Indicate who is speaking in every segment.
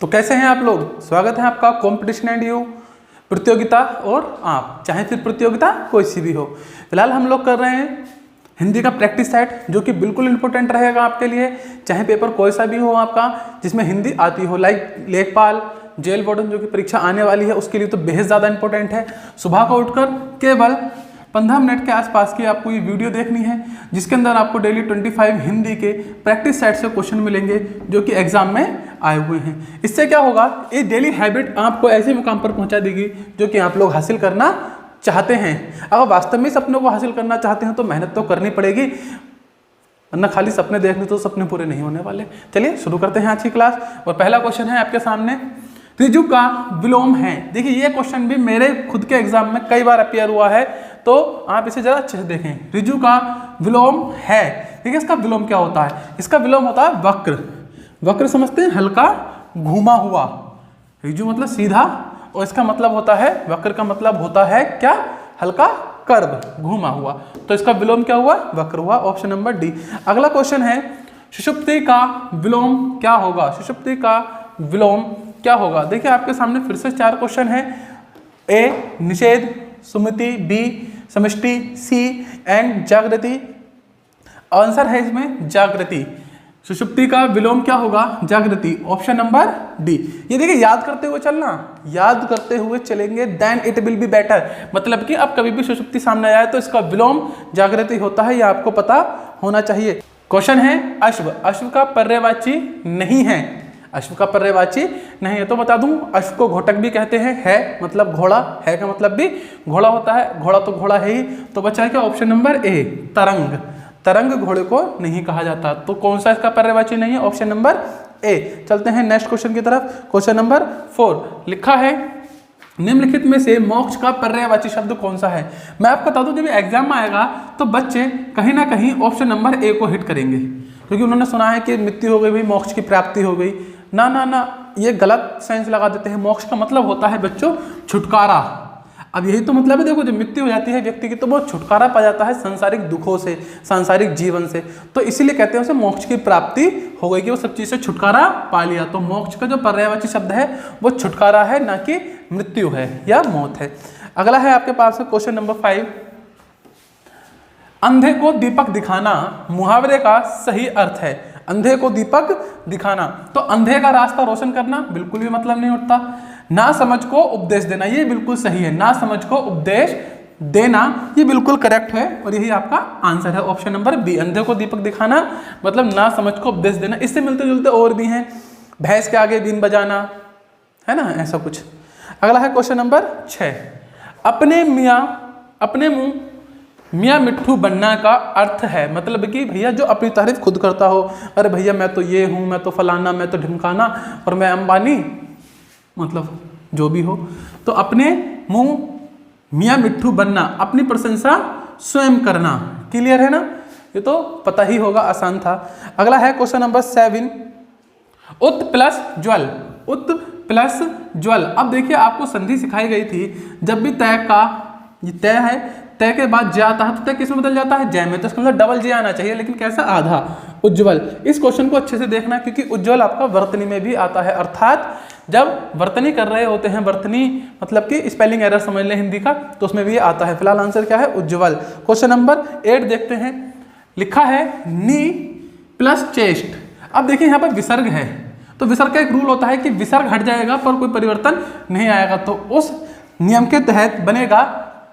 Speaker 1: तो कैसे हैं आप लोग? स्वागत है आपका कॉम्पिटिशन एंड यू प्रतियोगिता और आप, चाहे फिर प्रतियोगिता कोई सी भी हो। फिलहाल हम लोग कर रहे हैं हिंदी का प्रैक्टिस सेट, जो कि बिल्कुल इंपॉर्टेंट रहेगा आपके लिए, चाहे पेपर कोई सा भी हो आपका जिसमें हिंदी आती हो। लाइक लेखपाल, जेल वार्डन जो कि परीक्षा आने वाली है उसके लिए तो बेहद ज़्यादा इंपॉर्टेंट है। सुबह को उठकर केवल 15 मिनट के आसपास की आपको ये वीडियो देखनी है, जिसके अंदर आपको डेली 25 हिंदी के प्रैक्टिस सेट से क्वेश्चन मिलेंगे जो कि एग्जाम में आए हुए हैं। इससे क्या होगा, ये डेली हैबिट आपको ऐसे मुकाम पर पहुंचा देगी जो कि आप लोग हासिल करना चाहते हैं। अगर वास्तव में सपनों को हासिल करना चाहते हैं तो मेहनत तो करनी पड़ेगी, वरना खाली सपने देखने तो सपने पूरे नहीं होने वाले। चलिए शुरू करते हैं आज की क्लास। और पहला क्वेश्चन है आपके सामने, ऋजु का विलोम है। देखिए ये क्वेश्चन भी मेरे खुद के एग्जाम में कई बार अपीयर हुआ है, तो आप इसे जरा अच्छे से देखें। ऋजु का विलोम है, देखिए इसका विलोम क्या होता है? इसका विलोम होता है वक्र। वक्र समझते हैं, हल्का घुमा हुआ। ऋजु मतलब सीधा, और इसका मतलब होता है, वक्र का मतलब होता है क्या? हल्का कर्व, घुमा हुआ। तो इसका विलोम क्या हुआ? वक्र हुआ। Option number D. अगला क्वेश्चन है, सुषुप्ति का विलोम क्या होगा? सुषुप्ति का विलोम क्या होगा? देखिए आपके सामने फिर से 4 क्वेश्चन है। ए निषेध, सुमति, बी समष्टि, सी एंड जागृति। आंसर है इसमें जागृति। सुषुप्ति का विलोम क्या होगा? जागृति। Option number D. ये देखिए याद करते हुए चलना, याद करते हुए चलेंगे, then it will be better. मतलब कि अब कभी भी सुषुप्ति सामने आए तो इसका विलोम जागृति होता है, यह आपको पता होना चाहिए। क्वेश्चन है, अश्व, अश्व का पर्यायवाची नहीं है। अश्व का पर्यायवाची नहीं है तो बता दूं, अश्व को घोटक भी कहते हैं, है मतलब घोड़ा, है का मतलब भी घोड़ा होता है, घोड़ा तो घोड़ा है ही। तो बचा क्या? ऑप्शन नंबर ए, तरंग। तरंग घोड़े को नहीं कहा जाता, तो कौन सा इसका पर्यायवाची नहीं है? Option number A. चलते हैं नेक्स्ट क्वेश्चन की तरफ। क्वेश्चन नंबर 4 लिखा है, निम्नलिखित में से मोक्ष का पर्यायवाची शब्द कौन सा है? मैं आपको बता दूं, जब एग्जाम में आएगा तो बच्चे कहीं ना कहीं ऑप्शन नंबर ए को हिट करेंगे, क्योंकि उन्होंने सुना है कि मृत्यु हो गई भाई, मोक्ष की प्राप्ति हो गई। ना ना ना, ये गलत सेंस लगा देते हैं। मोक्ष का मतलब होता है बच्चों छुटकारा। अब यही तो मतलब है, देखो जब मृत्यु हो जाती है व्यक्ति की तो वो छुटकारा पा जाता है सांसारिक दुखों से, सांसारिक जीवन से। तो इसीलिए कहते हैं उसे मोक्ष की प्राप्ति हो गई, कि वो सब चीज से छुटकारा पा लिया। तो मोक्ष का जो पर्यायवाची शब्द है वो छुटकारा है, ना कि मृत्यु है या मौत है। अगला है आपके पास क्वेश्चन नंबर 5, अंधे को दीपक दिखाना मुहावरे का सही अर्थ है। अंधे को दीपक दिखाना, तो अंधे का रास्ता रोशन करना बिल्कुल भी मतलब नहीं उठता। ना समझ को उपदेश देना, ये बिल्कुल सही है। ना समझ को उपदेश देना, ये बिल्कुल करेक्ट है, और यही आपका आंसर है। ऑप्शन नंबर बी, अंधे को दीपक दिखाना मतलब ना समझ को उपदेश देना। इससे मिलते जुलते और भी हैं, भैंस के आगे बीन बजाना, है ना, ऐसा कुछ। अगला है क्वेश्चन नंबर 6, अपने मुंह मियाँ मिट्ठू बनना का अर्थ है। मतलब कि भैया जो अपनी तारीफ खुद करता हो, अरे भैया मैं तो ये हूँ, मैं तो फलाना, मैं तो ढिमकाना, और मैं अंबानी, मतलब जो भी हो। तो अपने मुंह मियाँ मिट्ठू बनना, अपनी प्रशंसा स्वयं करना। क्लियर है ना? ये तो पता ही होगा, आसान था। अगला है क्वेश्चन नंबर 7, उत प्लस ज्वल। उत प्लस ज्वल। अब देखिए आपको संधि सिखाई गई थी, जब भी तय का, ये तय है, तय के बाद ज आता है तो तय किस में बदल जाता है? जय में। तो इसका मतलब डबल जे आना चाहिए, लेकिन कैसा? आधा। उज्ज्वल। इस क्वेश्चन को अच्छे से देखना, क्योंकि उज्ज्वल आपका वर्तनी में भी आता है। अर्थात जब वर्तनी कर रहे होते हैं, वर्तनी मतलब कि स्पेलिंग एरर समझ लें हिंदी का, तो उसमें भी ये आता है। फिलहाल आंसर क्या है? उज्ज्वल। क्वेश्चन नंबर 8 देखते हैं। लिखा है, नी प्लस चेस्ट। अब देखिए यहाँ पर विसर्ग है, तो विसर्ग का एक रूल होता है कि विसर्ग हट जाएगा पर कोई परिवर्तन नहीं आएगा, तो उस नियम के तहत बनेगा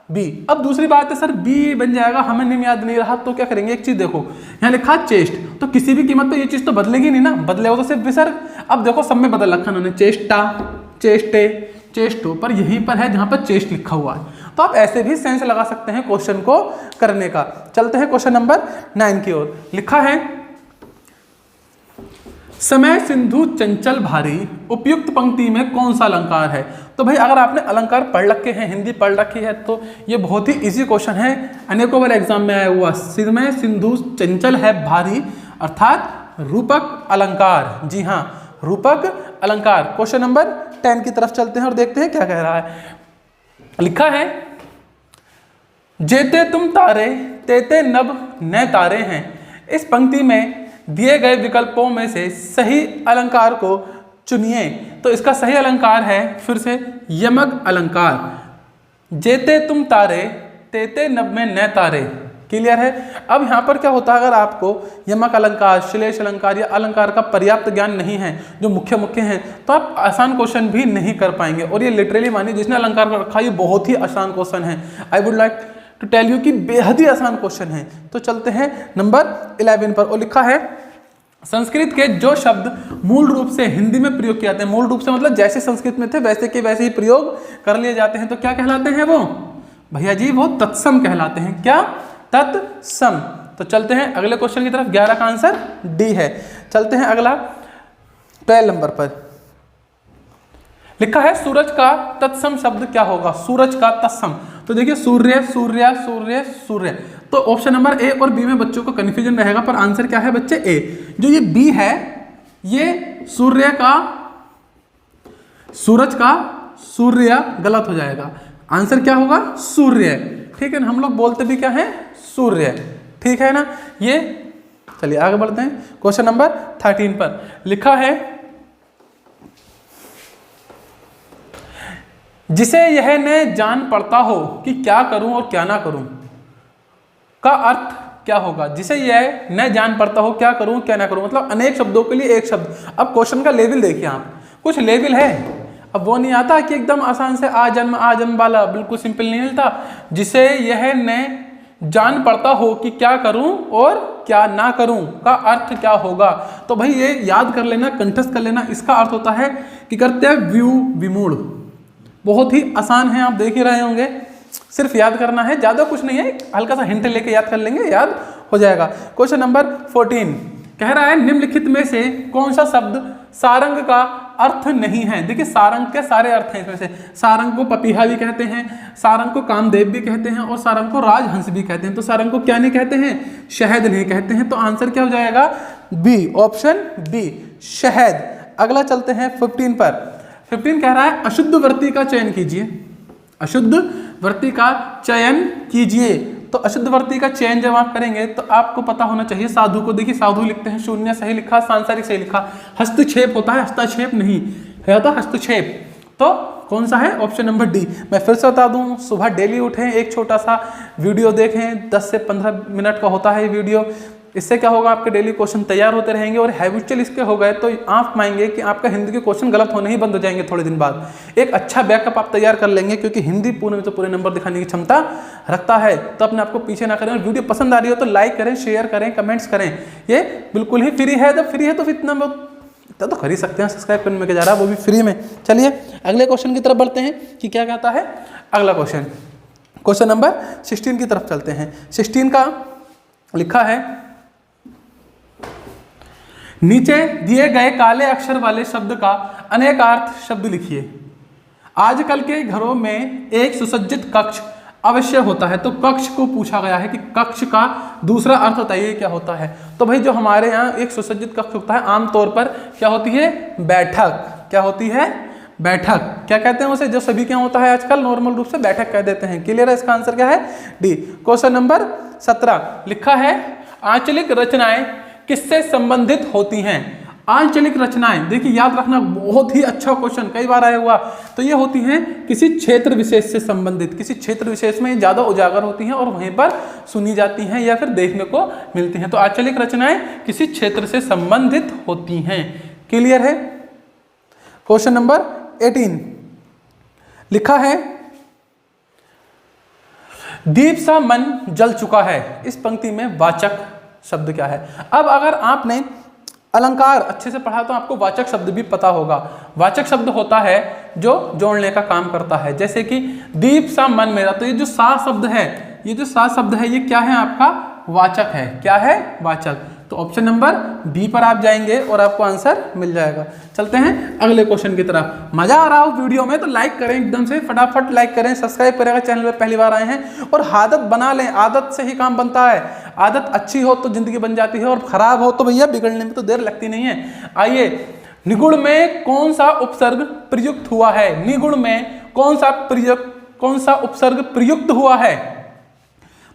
Speaker 1: बी। अब दूसरी बात है सर बी बन जाएगा, हमें नियम याद नहीं रहा, तो क्या करेंगे? एक चीज देखो, यहाँ लिखा चेस्ट, तो किसी भी कीमत पे ये चीज तो बदलेगी नहीं ना, बदलेगा तो सिर्फ विसर्ग। अब देखो सब में बदल रखा उन्होंने, चेष्टा, चेष्टे, चेष्टो, पर यहीं पर है जहां पर चेस्ट लिखा हुआ है। तो आप ऐसे भी सेंस लगा सकते हैं क्वेश्चन को करने का। चलते हैं क्वेश्चन नंबर 9 की ओर। लिखा है, समय सिंधु चंचल भारी, उपयुक्त पंक्ति में कौन सा अलंकार है? तो भाई अगर आपने अलंकार पढ़ रखे हैं, हिंदी पढ़ रखी है, तो ये बहुत ही इजी क्वेश्चन है, अनेकों बार एग्जाम में आया हुआ। समय सिंधु चंचल है भारी, अर्थात रूपक अलंकार। जी हाँ, रूपक अलंकार। क्वेश्चन नंबर 10 की तरफ चलते हैं और देखते हैं क्या कह रहा है। लिखा है, जेते तुम तारे तेते नभ नए तारे हैं। इस पंक्ति में दिए गए विकल्पों में से सही अलंकार को चुनिए। तो इसका सही अलंकार है फिर से यमक अलंकार। जेते तुम तारे तेते नभ में न तारे। क्लियर है। अब यहाँ पर क्या होता है, अगर आपको यमक अलंकार, श्लेष अलंकार या अलंकार का पर्याप्त ज्ञान नहीं है, जो मुख्य हैं, तो आप आसान क्वेश्चन भी नहीं कर पाएंगे। और ये लिटरली मानिए जिसने अलंकार को रखा, ये बहुत ही आसान क्वेश्चन है। I would like to tell you कि बेहद ही आसान क्वेश्चन है। तो चलते हैं नंबर 11 पर। और लिखा है संस्कृत के जो शब्द मूल रूप से हिंदी में प्रयोग किए जाते हैं, मूल रूप से मतलब जैसे संस्कृत में थे वैसे के वैसे ही प्रयोग कर लिए जाते हैं, तो क्या कहलाते हैं वो भैया जी? वो तत्सम कहलाते हैं। क्या? तत्सम। तो चलते हैं अगले क्वेश्चन की तरफ। 11 का आंसर डी है। चलते हैं अगला 12 नंबर पर। लिखा है सूरज का तत्सम शब्द क्या होगा? सूरज का तत्सम। तो देखिए सूर्य, सूर्य, सूर्य, सूर्य। तो ऑप्शन नंबर ए और बी में बच्चों को कंफ्यूजन रहेगा, पर आंसर क्या है बच्चे? ए। जो ये बी है ये सूर्य का, सूरज का सूर्य गलत हो जाएगा। आंसर क्या होगा? सूर्य। ठीक है ना, हम लोग बोलते भी क्या है? सूर्य। ठीक है ना ये। चलिए आगे बढ़ते हैं क्वेश्चन नंबर 13 पर। लिखा है जिसे यह न जान पड़ता हो कि क्या करूं और क्या ना करूं का अर्थ क्या होगा? जिसे यह न जान पड़ता हो क्या करूं क्या ना करूं, मतलब अनेक शब्दों के लिए एक शब्द। अब क्वेश्चन का लेवल देखिए आप, कुछ लेवल है। अब वो नहीं आता कि एकदम आसान से आ जन्म वाला, बिल्कुल सिंपल नहीं मिलता। जिसे यह न जान पड़ता हो कि क्या करूं और क्या ना करूं का अर्थ क्या होगा। तो भाई ये याद कर लेना, कंठस्थ कर लेना। इसका अर्थ होता है कि कर्तव्य विमूढ़। बहुत ही आसान है, आप देख ही रहे होंगे। सिर्फ याद करना है, ज्यादा कुछ नहीं है, हल्का सा हिंट लेके याद कर लेंगे, याद हो जाएगा। क्वेश्चन नंबर 14 कह रहा है निम्नलिखित में से कौन सा शब्द सारंग का अर्थ नहीं है? देखिए सारंग के सारे अर्थ हैं इसमें से। सारंग को पपीहा भी कहते हैं, सारंग को कामदेव भी कहते हैं और सारंग को राजहंस भी कहते हैं। तो सारंग को क्या नहीं कहते हैं? शहद नहीं कहते हैं। तो आंसर क्या हो जाएगा? बी, ऑप्शन बी, शहद। अगला चलते हैं 15 पर। 15 कह रहा है अशुद्ध वृत्ति का चयन कीजिए। अशुद्ध वृत्ति का चयन कीजिए। तो अशुद्ध वृत्ति का चयन जब आप करेंगे तो आपको पता होना चाहिए साधु को। देखिए साधु लिखते हैं, शून्य सही लिखा, सांसारिक सही लिखा, हस्तक्षेप होता है, हस्तक्षेप नहीं है, होता हस्तक्षेप। तो कौन सा है? Option number D. मैं फिर से बता दूं, सुबह डेली उठें, एक छोटा सा वीडियो देखें, 10 से 15 मिनट का होता है ये वीडियो। इससे क्या होगा, आपके डेली क्वेश्चन तैयार होते रहेंगे और हैबिचुअल इसके हो गए तो आप पाएंगे कि आपका हिंदी के क्वेश्चन गलत होने ही बंद हो जाएंगे थोड़े दिन बाद। एक अच्छा बैकअप आप तैयार कर लेंगे, क्योंकि हिंदी पूरे में तो पूरे नंबर दिखाने की क्षमता रखता है। तो अपने आपको पीछे ना करें, और वीडियो पसंद आ रही हो तो लाइक करें, शेयर करें, कमेंट्स करें। ये बिल्कुल ही फ्री है। जब फ्री है तो फिर इतना तो कर ही सकते हैं, सब्सक्राइब करने में क्या जा रहा है, वो भी फ्री में। चलिए अगले क्वेश्चन की तरफ बढ़ते हैं कि क्या कहता है अगला क्वेश्चन। क्वेश्चन नंबर 16 की तरफ चलते हैं। 16 का लिखा है नीचे दिए गए काले अक्षर वाले शब्द का अनेकार्थ शब्द लिखिए। आजकल के घरों में एक सुसज्जित कक्ष अवश्य होता है। तो कक्ष को पूछा गया है कि कक्ष का दूसरा अर्थ बताइए क्या होता है। तो भाई जो हमारे यहाँ एक सुसज्जित कक्ष होता है, आमतौर पर क्या होती है? बैठक। क्या होती है? बैठक। क्या कहते हैं उसे? जो सभी क्या होता है आजकल नॉर्मल रूप से बैठक कह देते हैं। क्लियर है? इसका आंसर क्या है? डी। क्वेश्चन नंबर 17 लिखा है आंचलिक रचनाएं किससे संबंधित होती हैं? आंचलिक रचनाएं, देखिए याद रखना, बहुत ही अच्छा क्वेश्चन, कई बार आया हुआ। तो ये होती हैं किसी क्षेत्र विशेष से संबंधित। किसी क्षेत्र विशेष में ज्यादा उजागर होती हैं और वहीं पर सुनी जाती हैं या फिर देखने को मिलती हैं। तो आंचलिक रचनाएं किसी क्षेत्र से संबंधित होती हैं। क्लियर है? क्वेश्चन नंबर 18 लिखा है दीप सा मन जल चुका है। इस पंक्ति में वाचक शब्द क्या है? अब अगर आपने अलंकार अच्छे से पढ़ा तो आपको वाचक शब्द भी पता होगा। वाचक शब्द होता है जो जोड़ने का काम करता है, जैसे कि दीप सा मन मेरा। तो ये जो सा शब्द है, ये जो सा शब्द है, ये क्या है? आपका वाचक है। क्या है? वाचक। तो ऑप्शन नंबर बी पर आप जाएंगे और आपको आंसर मिल जाएगा। चलते हैं अगले क्वेश्चन की तरफ। मजा आ रहा हो वीडियो में तो लाइक करें, एकदम से फटाफट लाइक करें, सब्सक्राइब करें अगर चैनल पर पहली बार आए हैं, और आदत बना लें। आदत से ही काम बनता है। आदत अच्छी हो तो जिंदगी बन जाती है, और खराब हो तो भैया बिगड़ने में तो देर लगती नहीं है। आइए, निगुण में कौन सा उपसर्ग प्रयुक्त हुआ है? निगुण में कौन सा उपसर्ग प्रयुक्त हुआ है?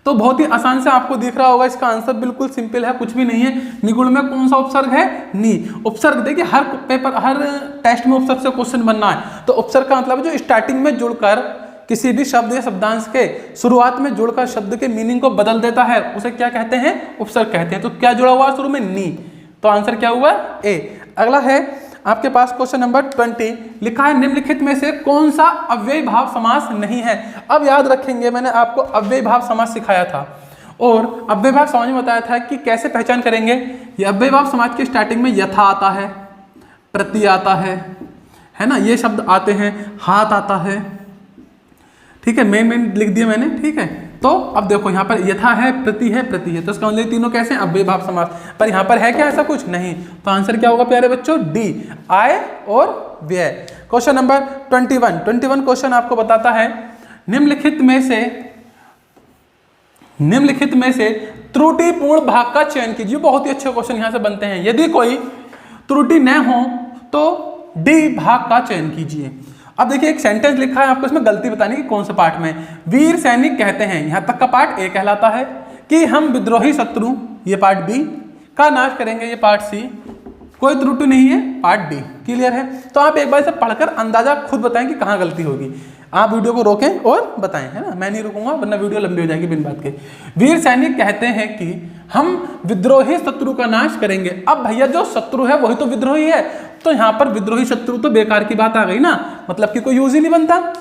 Speaker 1: तो बहुत ही आसान से आपको दिख रहा होगा, इसका आंसर बिल्कुल सिंपल है, कुछ भी नहीं है। निगुण में कौन सा उपसर्ग है? नी। उपसर्ग देखिए हर पेपर, हर टेस्ट में उपसर्ग से क्वेश्चन बनना है, तो उपसर्ग का मतलब जो स्टार्टिंग में जुड़कर किसी भी शब्द या शब्दांश के शुरुआत में जुड़कर शब्द के मीनिंग को बदल देता है, उसे क्या कहते हैं? उपसर्ग कहते हैं। तो क्या जुड़ा हुआ शुरू में? नी। तो आंसर क्या हुआ? ए। अगला है आपके पास क्वेश्चन नंबर 20, लिखा है निम्नलिखित में से कौन सा अव्ययी भाव समास नहीं है। अब याद रखेंगे मैंने आपको अव्ययी भाव समास सिखाया था और अव्ययी भाव समास में बताया था कि कैसे पहचान करेंगे। ये अव्ययी भाव समास की स्टार्टिंग में यथा आता है, प्रति आता है ना, ये शब्द आते हैं, हाथ आता है, ठीक है, मेन लिख दिया मैंने, ठीक है। तो अब देखो यहाँ पर यथा है, प्रति है, प्रति है, तो इसका मतलब तीनों कैसे हैं? अव्ययी भाव समास। पर यहाँ पर है क्या ऐसा कुछ? नहीं। तो आंसर क्या होगा प्यारे बच्चों? डी, आय और व्यय। क्वेश्चन नंबर 21 क्वेश्चन आपको बताता है निम्नलिखित में से त्रुटिपूर्ण भाग का चयन कीजिए। बहुत ही अच्छे क्वेश्चन यहाँ से बनते हैं। यदि कोई त्रुटि न हो तो डी भाग का चयन कीजिए। अब देखिए एक सेंटेंस लिखा है, आपको इसमें गलती बतानी कि कौन से पार्ट में। वीर सैनिक कहते हैं, यहां तक का पार्ट ए कहलाता है, कि हम विद्रोही शत्रु, ये पार्ट बी, का नाश करेंगे, ये पार्ट सी। कोई त्रुटि नहीं है, पार्ट डी। क्लियर है? तो आप एक बार इसे पढ़कर अंदाजा खुद बताएं कि कहां गलती होगी। आप वीडियो को रोकें और बताएं, है ना, मैं नहीं रुकूंगा वरना वीडियो लंबी हो जाएगी बिन बात के। वीर सैनिक कहते हैं कि हम विद्रोही शत्रु का नाश करेंगे। अब भैया जो शत्रु है वही तो विद्रोही है, तो यहाँ पर विद्रोही शत्रु तो बेकार की बात आ गई ना, मतलब कि कोई यूज ही नहीं बनता।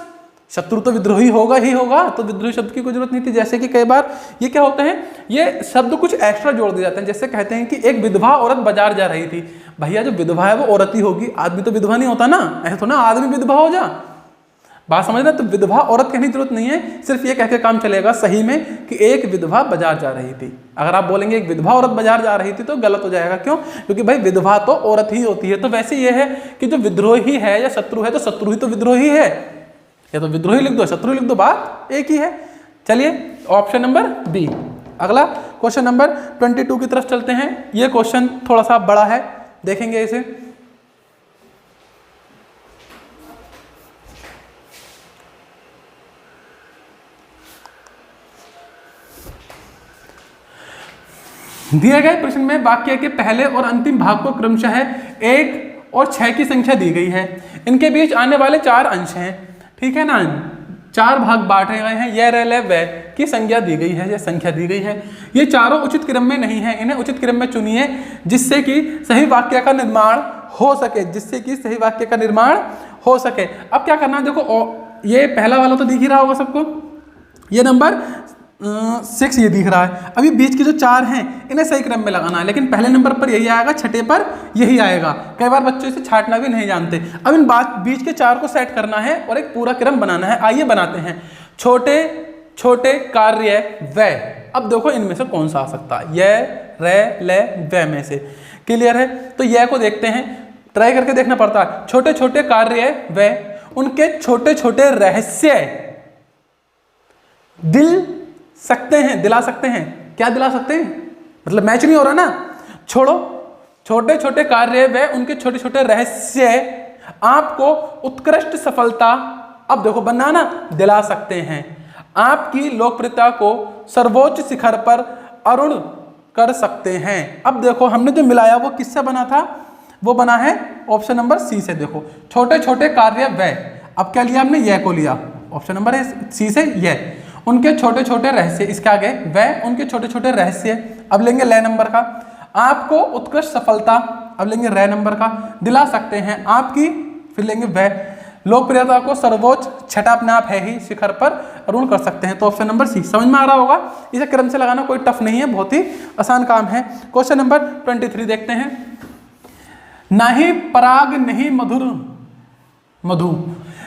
Speaker 1: शत्रु तो विद्रोही होगा ही होगा, तो विद्रोही शब्द की कोई जरूरत नहीं थी। जैसे कि कई बार ये क्या होते हैं, ये शब्द कुछ एक्स्ट्रा जोड़ दिए जाते हैं। जैसे कहते हैं कि एक विधवा औरत बाजार जा रही थी। भैया जो विधवा है वो औरत ही होगी, आदमी तो विधवा नहीं होता ना, ऐसा तो ना आदमी विधवा हो जा, बात समझना। तो विधवा औरत कहने की जरूरत नहीं है, सिर्फ ये कह के काम चलेगा सही में कि एक विधवा बाजार जा रही थी। अगर आप बोलेंगे एक विधवा औरत बाजार जा रही थी तो गलत हो जाएगा। क्यों? क्योंकि भाई विधवा तो औरत ही होती है। तो वैसे ये है कि जो विद्रोही है या शत्रु है, तो शत्रु ही तो विद्रोही है, या तो विद्रोही लिख दो, शत्रु लिख दो, बात एक ही है। चलिए ऑप्शन नंबर बी। अगला क्वेश्चन नंबर 22 की तरफ चलते हैं। ये क्वेश्चन थोड़ा सा बड़ा है, देखेंगे इसे। दिए गए प्रश्न में वाक्य के पहले और अंतिम भाग को क्रमशः 1 और 6 की संख्या दी गई है। इनके बीच आने वाले 4 अंश हैं, ठीक है ना, 4 भाग बांटे गए हैं। यह रह वह की संख्या दी गई है, यह संख्या दी गई है। ये चारों उचित क्रम में नहीं है, इन्हें उचित क्रम में चुनिए जिससे कि सही वाक्य का निर्माण हो सके, जिससे कि सही वाक्य का निर्माण हो सके। अब क्या करना है, देखो ये पहला वाला तो दिख ही रहा होगा सबको, ये नंबर 6 ये दिख रहा है। अभी बीच के जो 4 हैं इन्हें सही क्रम में लगाना है, लेकिन पहले नंबर पर यही आएगा, छठे पर यही आएगा। कई बार बच्चों इसे छांटना भी नहीं जानते। अब इन बीच के 4 को सेट करना है और एक पूरा क्रम बनाना है। आइए बनाते हैं। छोटे छोटे कार्य वह। अब देखो इनमें से कौन सा आ सकता है, यह रे ले वह में से। क्लियर है? तो यह को देखते हैं, ट्राई करके देखना पड़ता है। छोटे छोटे कार्य वह, उनके छोटे छोटे रहस्य दिला सकते हैं। क्या दिला सकते हैं? मतलब मैच नहीं हो रहा ना, छोड़ो। छोटे छोटे कार्य व उनके छोटे छोटे रहस्य आपको उत्कृष्ट सफलता, अब देखो बनाना, दिला सकते हैं। आपकी लोकप्रियता को सर्वोच्च शिखर पर आरूढ़ कर सकते हैं। अब देखो हमने जो मिलाया वो किससे बना था, वो बना है ऑप्शन नंबर सी से। देखो छोटे छोटे कार्य व, अब क्या लिया हमने, यह को लिया, ऑप्शन नंबर सी से यह, उनके छोटे छोटे रहस्य, इसके आगे वह उनके छोटे छोटे रहस्य, अब लेंगे ले नंबर का। आपको उत्कृष्ट सफलता, अब लेंगे रे नंबर का, दिला सकते हैं आपकी, फिर लेंगे वह लोकप्रियता को सर्वोच्च, छठा अपने आप है ही, शिखर पर आरूढ़ कर सकते हैं। तो ऑप्शन नंबर सी। समझ में आ रहा होगा, इसे क्रम से लगाना कोई टफ नहीं है, बहुत ही आसान काम है। क्वेश्चन नंबर 23 देखते हैं। नहीं पराग नहीं मधु,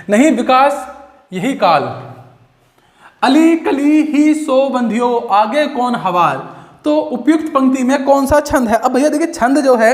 Speaker 1: नहीं विकास यही काल, अली कली ही सो बंधियो, आगे कौन हवाल। तो उपयुक्त पंक्ति में कौन सा छंद है। अब भैया देखिए छंद जो है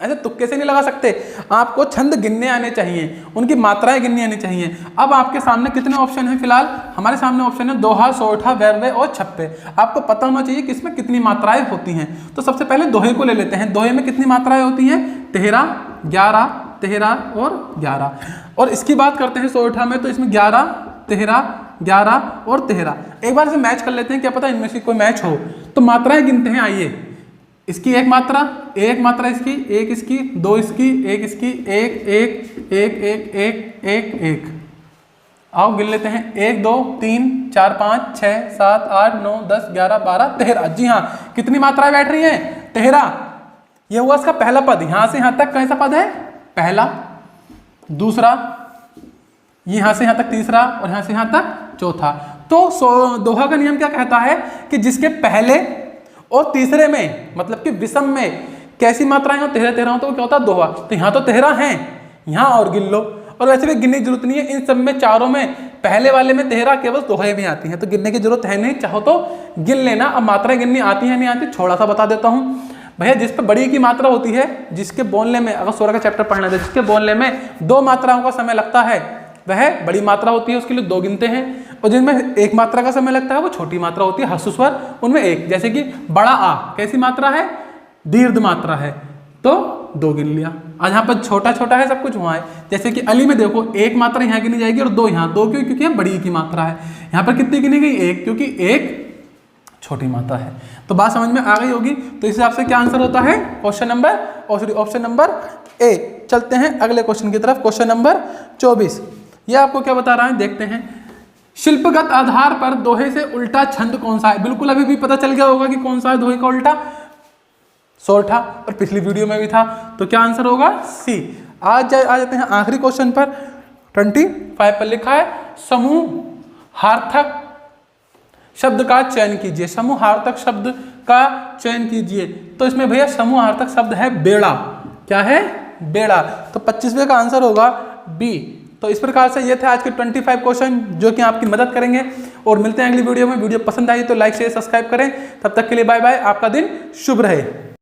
Speaker 1: ऐसे तुक्के से नहीं लगा सकते, आपको छंद गिनने आने चाहिए, उनकी मात्राएं गिनने आनी चाहिए। अब आपके सामने कितने ऑप्शन हैं, फिलहाल हमारे सामने ऑप्शन है दोहा, सोठा, वैरवे और छप्पे। आपको पता होना चाहिए कि इसमें कितनी मात्राएं होती हैं। तो सबसे पहले दोहे को ले लेते हैं। दोहे में कितनी मात्राएं होती हैं, 13, 11 और 11। और इसकी बात करते हैं सोठा में, तो इसमें 11, 13 11 और 13। एक बार से मैच कर लेते हैं, क्या पता इनमें से कोई मैच हो। तो मात्राएं गिनते हैं, आइए। इसकी एक मात्रा इसकी, एक इसकी, दो इसकी, एक इसकी, एक एक एक एक एक एक एक। आओ गिन लेते हैं, 1 2 3 4 5 6 7 8 9 10 11 12 13। जी हाँ, कितनी मात्राएं बैठ रही हैं? 13। यह हुआ इसका पहला पद। यहां से यहां तक कैसा पद है? पहला। दूसरा, यहां से यहां तक तीसरा, और यहां से यहां तक चौथा। तो दोहा का नियम क्या कहता है कि जिसके पहले और तीसरे में, मतलब कि विषम में कैसी मात्राएं हो, 13 13 हो, तो क्या होता है? दोहा। तो यहां तो 13 हैं, यहां और गिन लो। और वैसे भी गिनने की जरूरत नहीं है, इन सब में चारों में पहले वाले में 13 केवल दोहे में आती हैं, तो गिनने की जरूरत है नहीं, चाहो तो गिन लेना। अब मात्राएं गिननी आती है नहीं आती, थोड़ा सा बता देता हूं भैया। जिस पे बड़ी की मात्रा होती है, जिसके बोलने में, अगर 16 का चैप्टर पढ़ना है, जिसके बोलने में 2 मात्राओं का समय लगता है वह बड़ी मात्रा होती है, उसके लिए 2 गिनते हैं। और जिनमें 1 मात्रा का समय लगता है वो छोटी मात्रा होती है, ह्रस्व स्वर, उनमें 1। जैसे कि बड़ा आ कैसी मात्रा है? दीर्घ मात्रा है, तो 2 गिन लिया। आज यहाँ पर छोटा छोटा है, सब कुछ वहाँ है। जैसे कि अली में देखो, 1 मात्रा यहाँ गिनी जाएगी और 2 यहाँ। 2 क्यों? क्योंकि यह बड़ी की मात्रा है। यहाँ पर कितनी गिनी गई? 1, क्योंकि 1 छोटी मात्रा है। तो बात समझ में आ गई होगी। तो इस हिसाब से क्या आंसर होता है? Option number A. चलते हैं अगले क्वेश्चन की तरफ। क्वेश्चन नंबर 24, ये आपको क्या बता रहा है, देखते हैं। शिल्पगत आधार पर दोहे से उल्टा छंद कौन सा है? बिल्कुल अभी भी पता चल गया होगा कि कौन सा है दोहे का उल्टा? सोरठा, और पिछली वीडियो में भी था। तो क्या आंसर होगा? सी। आज जाते हैं आखिरी क्वेश्चन पर। 25 पर लिखा है समूहार्थक शब्द का चयन कीजिए। समूहार्थक शब्द का चयन कीजिए। तो इसमें भैया समूहार्थक शब्द है बेड़ा। क्या है? बेड़ा। तो 25वें का आंसर होगा बी। तो इस प्रकार से ये थे आज के 25 क्वेश्चन जो कि आपकी मदद करेंगे। और मिलते हैं अगली वीडियो में। वीडियो पसंद आई तो लाइक शेयर सब्सक्राइब करें। तब तक के लिए बाय बाय। आपका दिन शुभ रहे।